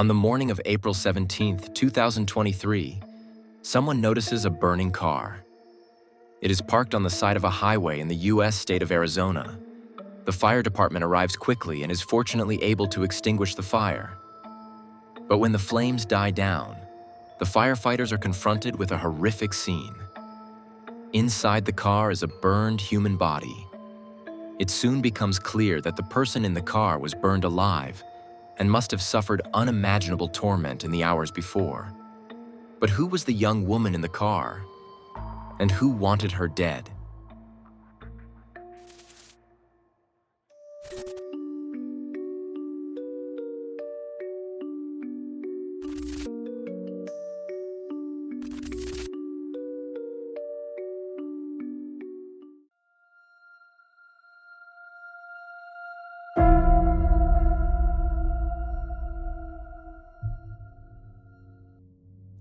On the morning of April 17, 2023, someone notices a burning car. It is parked on the side of a highway in the U.S. state of Arizona. The fire department arrives quickly and is fortunately able to extinguish the fire. But when the flames die down, the firefighters are confronted with a horrific scene. Inside the car is a burned human body. It soon becomes clear that the person in the car was burned alive and must have suffered unimaginable torment in the hours before. But who was the young woman in the car? And who wanted her dead?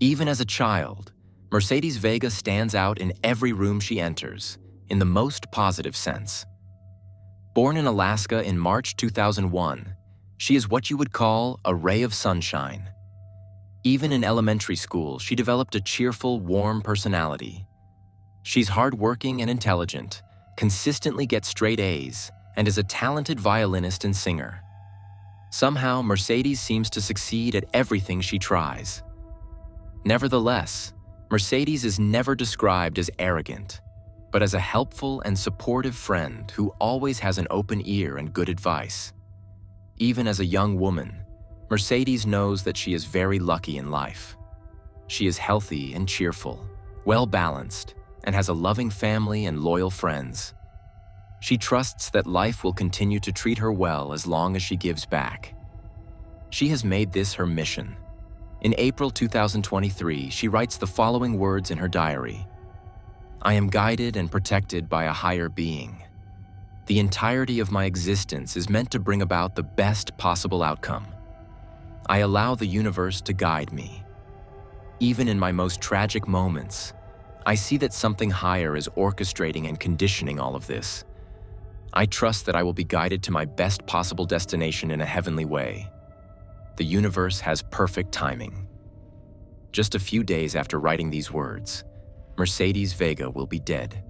Even as a child, Mercedes Vega stands out in every room she enters, in the most positive sense. Born in Alaska in March 2001, she is what you would call a ray of sunshine. Even in elementary school, she developed a cheerful, warm personality. She's hardworking and intelligent, consistently gets straight A's, and is a talented violinist and singer. Somehow, Mercedes seems to succeed at everything she tries. Nevertheless, Mercedes is never described as arrogant, but as a helpful and supportive friend who always has an open ear and good advice. Even as a young woman, Mercedes knows that she is very lucky in life. She is healthy and cheerful, well-balanced, and has a loving family and loyal friends. She trusts that life will continue to treat her well as long as she gives back. She has made this her mission. In April 2023, she writes the following words in her diary: "I am guided and protected by a higher being. The entirety of my existence is meant to bring about the best possible outcome. I allow the universe to guide me. Even in my most tragic moments, I see that something higher is orchestrating and conditioning all of this. I trust that I will be guided to my best possible destination in a heavenly way. The universe has perfect timing." Just a few days after writing these words, Mercedes Vega will be dead.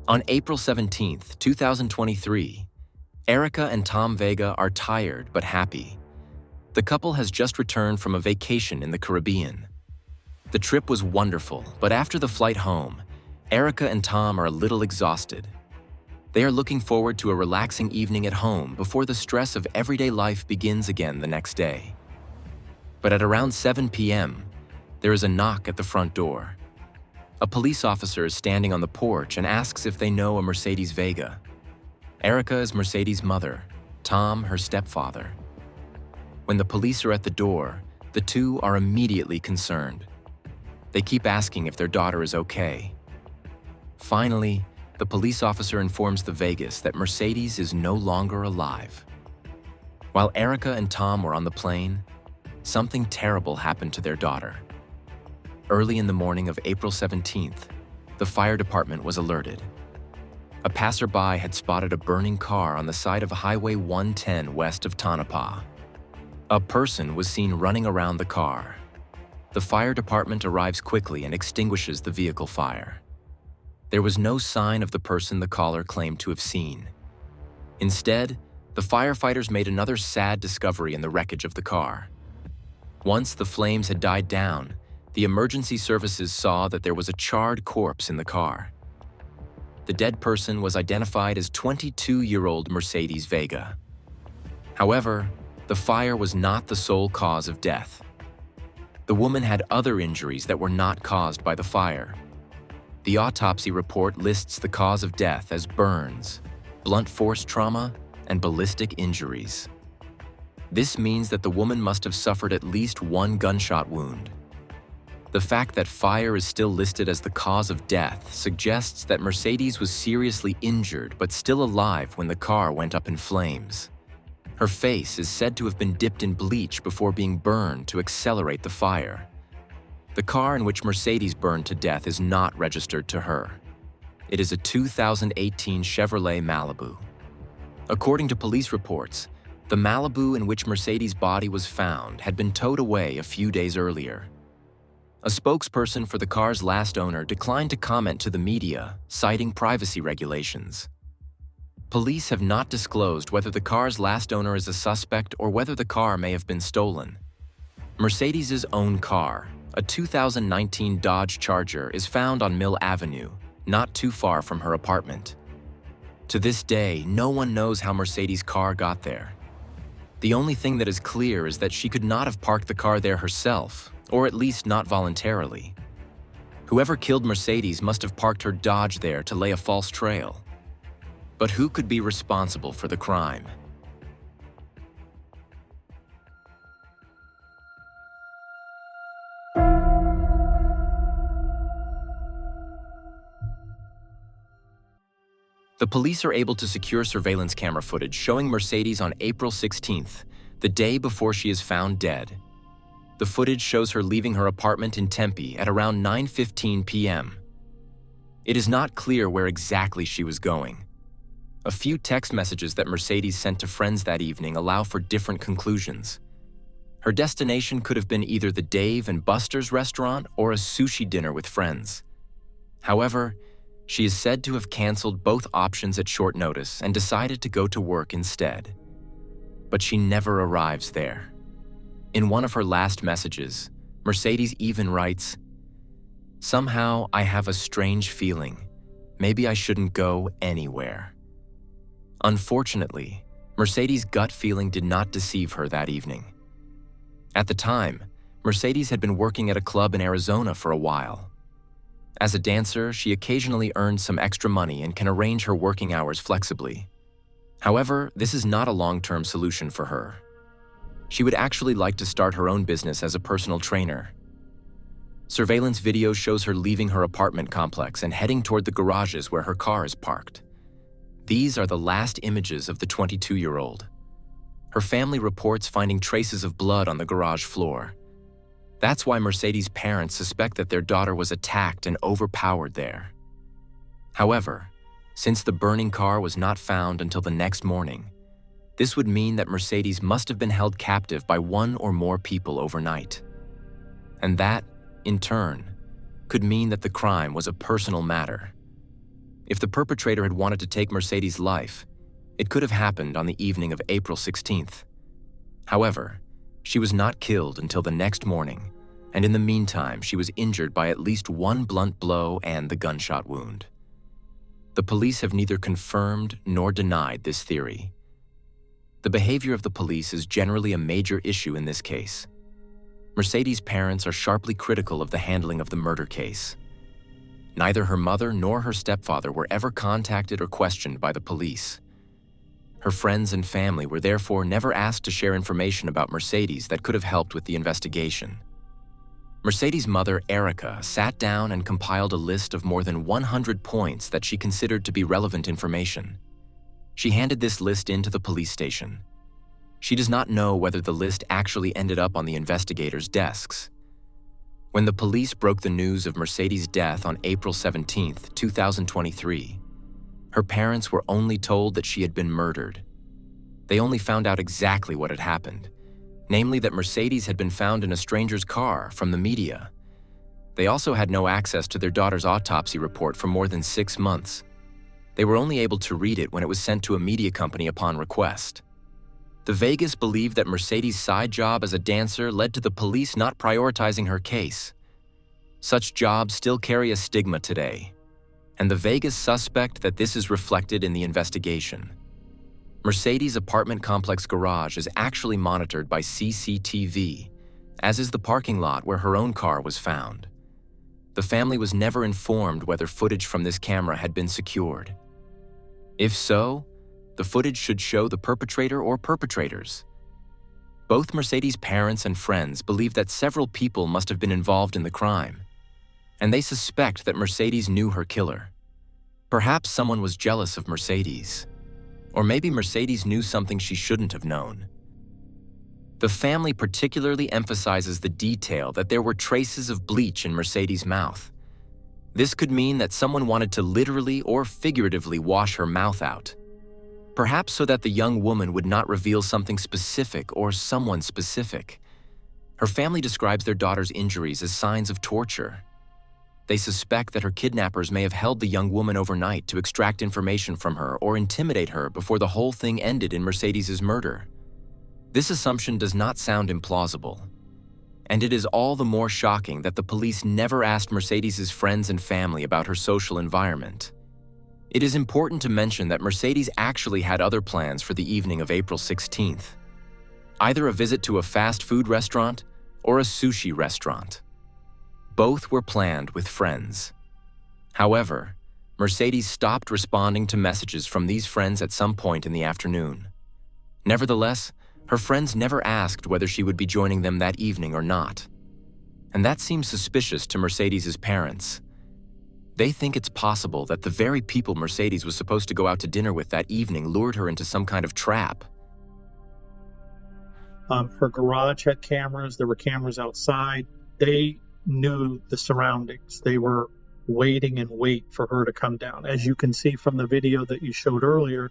On April 17, 2023, Erica and Tom Vega are tired but happy. The couple has just returned from a vacation in the Caribbean. The trip was wonderful, but after the flight home, Erica and Tom are a little exhausted. They are looking forward to a relaxing evening at home before the stress of everyday life begins again the next day. But at around 7 p.m., there is a knock at the front door. A police officer is standing on the porch and asks if they know a Mercedes Vega. Erica is Mercedes' mother, Tom her stepfather. When the police are at the door, the two are immediately concerned. They keep asking if their daughter is okay. Finally, the police officer informs the Vegas that Mercedes is no longer alive. While Erica and Tom were on the plane, something terrible happened to their daughter. Early in the morning of April 17th, the fire department was alerted. A passerby had spotted a burning car on the side of Highway 110 west of Tonopah. A person was seen running around the car. The fire department arrives quickly and extinguishes the vehicle fire. There was no sign of the person the caller claimed to have seen. Instead, the firefighters made another sad discovery in the wreckage of the car. Once the flames had died down, the emergency services saw that there was a charred corpse in the car. The dead person was identified as 22-year-old Mercedes Vega. However, the fire was not the sole cause of death. The woman had other injuries that were not caused by the fire. The autopsy report lists the cause of death as burns, blunt force trauma, and ballistic injuries. This means that the woman must have suffered at least one gunshot wound. The fact that fire is still listed as the cause of death suggests that Mercedes was seriously injured but still alive when the car went up in flames. Her face is said to have been dipped in bleach before being burned to accelerate the fire. The car in which Mercedes burned to death is not registered to her. It is a 2018 Chevrolet Malibu. According to police reports, the Malibu in which Mercedes' body was found had been towed away a few days earlier. A spokesperson for the car's last owner declined to comment to the media, citing privacy regulations. Police have not disclosed whether the car's last owner is a suspect or whether the car may have been stolen. Mercedes' own car, a 2019 Dodge Charger, is found on Mill Avenue, not too far from her apartment. To this day, no one knows how Mercedes' car got there. The only thing that is clear is that she could not have parked the car there herself, or at least not voluntarily. Whoever killed Mercedes must have parked her Dodge there to lay a false trail. But who could be responsible for the crime? The police are able to secure surveillance camera footage showing Mercedes on April 16th, the day before she is found dead. The footage shows her leaving her apartment in Tempe at around 9:15 p.m. It is not clear where exactly she was going. A few text messages that Mercedes sent to friends that evening allow for different conclusions. Her destination could have been either the Dave and Buster's restaurant or a sushi dinner with friends. However, she is said to have canceled both options at short notice and decided to go to work instead. But she never arrives there. In one of her last messages, Mercedes even writes, "Somehow I have a strange feeling. Maybe I shouldn't go anywhere." Unfortunately, Mercedes' gut feeling did not deceive her that evening. At the time, Mercedes had been working at a club in Arizona for a while. As a dancer, she occasionally earns some extra money and can arrange her working hours flexibly. However, this is not a long-term solution for her. She would actually like to start her own business as a personal trainer. Surveillance video shows her leaving her apartment complex and heading toward the garages where her car is parked. These are the last images of the 22-year-old. Her family reports finding traces of blood on the garage floor. That's why Mercedes' parents suspect that their daughter was attacked and overpowered there. However, since the burning car was not found until the next morning, this would mean that Mercedes must have been held captive by one or more people overnight. And that, in turn, could mean that the crime was a personal matter. If the perpetrator had wanted to take Mercedes' life, it could have happened on the evening of April 16th. However, she was not killed until the next morning, and in the meantime, she was injured by at least one blunt blow and the gunshot wound. The police have neither confirmed nor denied this theory. The behavior of the police is generally a major issue in this case. Mercedes' parents are sharply critical of the handling of the murder case. Neither her mother nor her stepfather were ever contacted or questioned by the police. Her friends and family were therefore never asked to share information about Mercedes that could have helped with the investigation. Mercedes' mother, Erica, sat down and compiled a list of more than 100 points that she considered to be relevant information. She handed this list in to the police station. She does not know whether the list actually ended up on the investigators' desks. When the police broke the news of Mercedes' death on April 17, 2023, her parents were only told that she had been murdered. They only found out exactly what had happened, namely that Mercedes had been found in a stranger's car from the media. They also had no access to their daughter's autopsy report for more than 6 months. They were only able to read it when it was sent to a media company upon request. The Vegas believed that Mercedes' side job as a dancer led to the police not prioritizing her case. Such jobs still carry a stigma today, and the Vegas suspect that this is reflected in the investigation. Mercedes' apartment complex garage is actually monitored by CCTV, as is the parking lot where her own car was found. The family was never informed whether footage from this camera had been secured. If so, the footage should show the perpetrator or perpetrators. Both Mercedes' parents and friends believe that several people must have been involved in the crime, and they suspect that Mercedes knew her killer. Perhaps someone was jealous of Mercedes. Or maybe Mercedes knew something she shouldn't have known. The family particularly emphasizes the detail that there were traces of bleach in Mercedes' mouth. This could mean that someone wanted to literally or figuratively wash her mouth out, perhaps so that the young woman would not reveal something specific or someone specific. Her family describes their daughter's injuries as signs of torture. They suspect that her kidnappers may have held the young woman overnight to extract information from her or intimidate her before the whole thing ended in Mercedes' murder. This assumption does not sound implausible, and it is all the more shocking that the police never asked Mercedes' friends and family about her social environment. It is important to mention that Mercedes actually had other plans for the evening of April 16th. Either a visit to a fast food restaurant or a sushi restaurant. Both were planned with friends. However, Mercedes stopped responding to messages from these friends at some point in the afternoon. Nevertheless, her friends never asked whether she would be joining them that evening or not. And that seems suspicious to Mercedes' parents. They think it's possible that the very people Mercedes was supposed to go out to dinner with that evening lured her into some kind of trap. Her garage had cameras. There were cameras outside. They knew the surroundings. They were waiting and wait for her to come down. As you can see from the video that you showed earlier,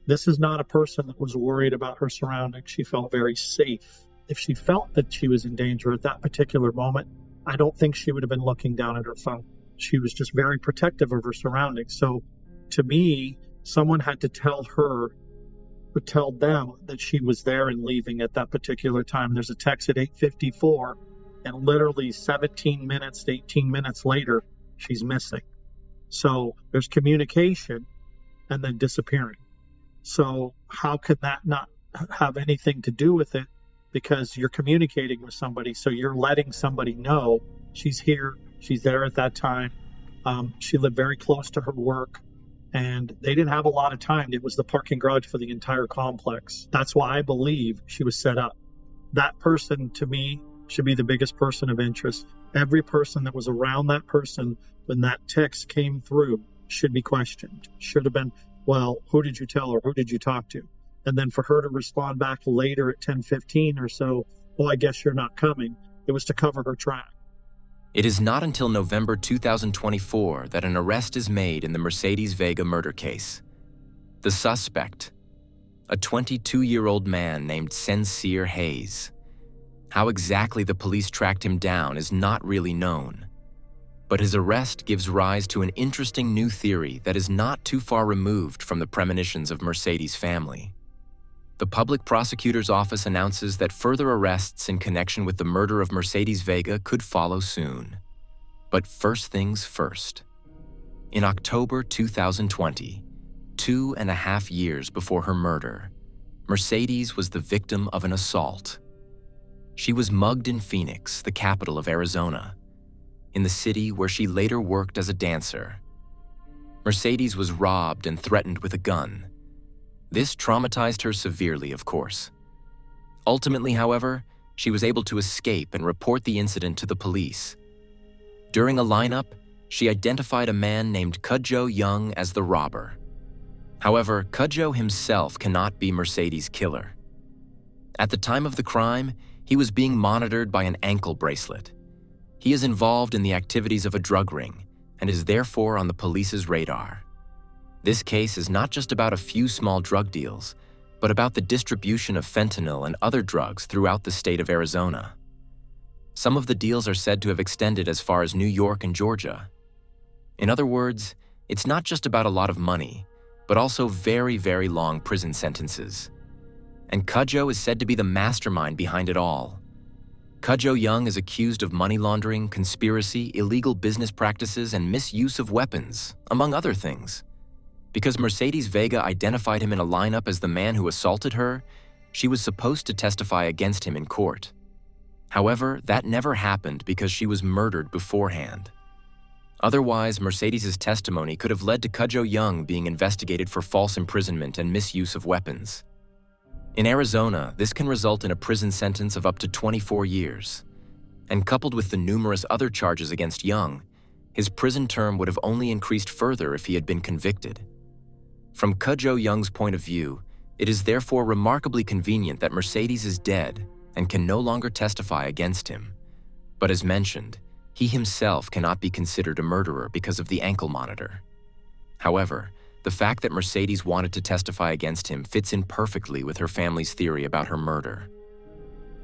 this is not a person that was worried about her surroundings. She felt very safe. If she felt that she was in danger at that particular moment, I don't think she would have been looking down at her phone. She was just very protective of her surroundings. So to me, someone had to tell them that she was there and leaving at that particular time. There's a text at 8:54, and literally 17 minutes to 18 minutes later, she's missing. So there's communication and then disappearing. So how could that not have anything to do with it? Because you're communicating with somebody, so you're letting somebody know she's here, she's there at that time. She lived very close to her work, and they didn't have a lot of time. It was the parking garage for the entire complex. That's why I believe she was set up. That person, to me, should be the biggest person of interest. Every person that was around that person when that text came through should be questioned. Should have been, well, who did you tell her? Who did you talk to? And then for her to respond back later at 10:15 or so, well, I guess you're not coming. It was to cover her track. It is not until November 2024 that an arrest is made in the Mercedes Vega murder case. The suspect, a 22-year-old man named Sincere Haze. How exactly the police tracked him down is not really known, but his arrest gives rise to an interesting new theory that is not too far removed from the premonitions of Mercedes' family. The public prosecutor's office announces that further arrests in connection with the murder of Mercedes Vega could follow soon. But first things first. In October 2020, 2.5 years before her murder, Mercedes was the victim of an assault. She was mugged in Phoenix, the capital of Arizona, in the city where she later worked as a dancer. Mercedes was robbed and threatened with a gun. This traumatized her severely, of course. Ultimately, however, she was able to escape and report the incident to the police. During a lineup, she identified a man named Kudjo Young as the robber. However, Kudjo himself cannot be Mercedes' killer. At the time of the crime, he was being monitored by an ankle bracelet. He is involved in the activities of a drug ring and is therefore on the police's radar. This case is not just about a few small drug deals, but about the distribution of fentanyl and other drugs throughout the state of Arizona. Some of the deals are said to have extended as far as New York and Georgia. In other words, it's not just about a lot of money, but also very, very long prison sentences. And Kudjo is said to be the mastermind behind it all. Kudjo Young is accused of money laundering, conspiracy, illegal business practices, and misuse of weapons, among other things. Because Mercedes Vega identified him in a lineup as the man who assaulted her, she was supposed to testify against him in court. However, that never happened because she was murdered beforehand. Otherwise, Mercedes' testimony could have led to Kudjo Young being investigated for false imprisonment and misuse of weapons. In Arizona, this can result in a prison sentence of up to 24 years. And coupled with the numerous other charges against Young, his prison term would have only increased further if he had been convicted. From Kudjo Young's point of view, it is therefore remarkably convenient that Mercedes is dead and can no longer testify against him. But as mentioned, he himself cannot be considered a murderer because of the ankle monitor. However, the fact that Mercedes wanted to testify against him fits in perfectly with her family's theory about her murder.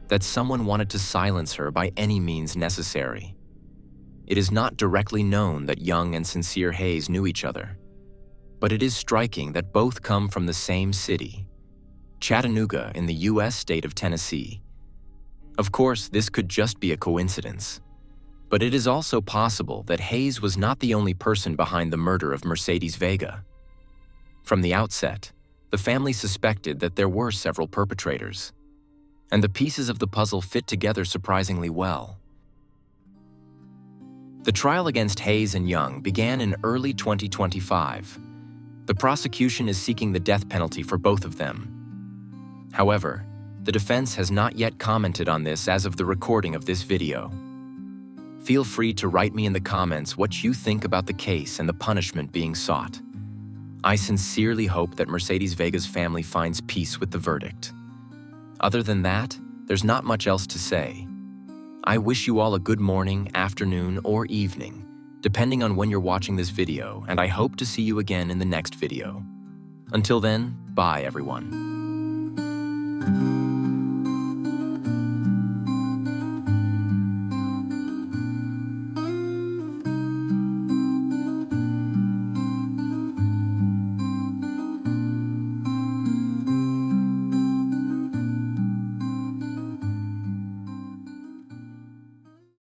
That someone wanted to silence her by any means necessary. It is not directly known that Young and Sincere Haze knew each other, but it is striking that both come from the same city, Chattanooga in the U.S. state of Tennessee. Of course, this could just be a coincidence, but it is also possible that Haze was not the only person behind the murder of Mercedes Vega. From the outset, the family suspected that there were several perpetrators, and the pieces of the puzzle fit together surprisingly well. The trial against Haze and Young began in early 2025. The prosecution is seeking the death penalty for both of them. However, the defense has not yet commented on this as of the recording of this video. Feel free to write me in the comments what you think about the case and the punishment being sought. I sincerely hope that Mercedes Vega's family finds peace with the verdict. Other than that, there's not much else to say. I wish you all a good morning, afternoon, or evening, depending on when you're watching this video, and I hope to see you again in the next video. Until then, bye everyone.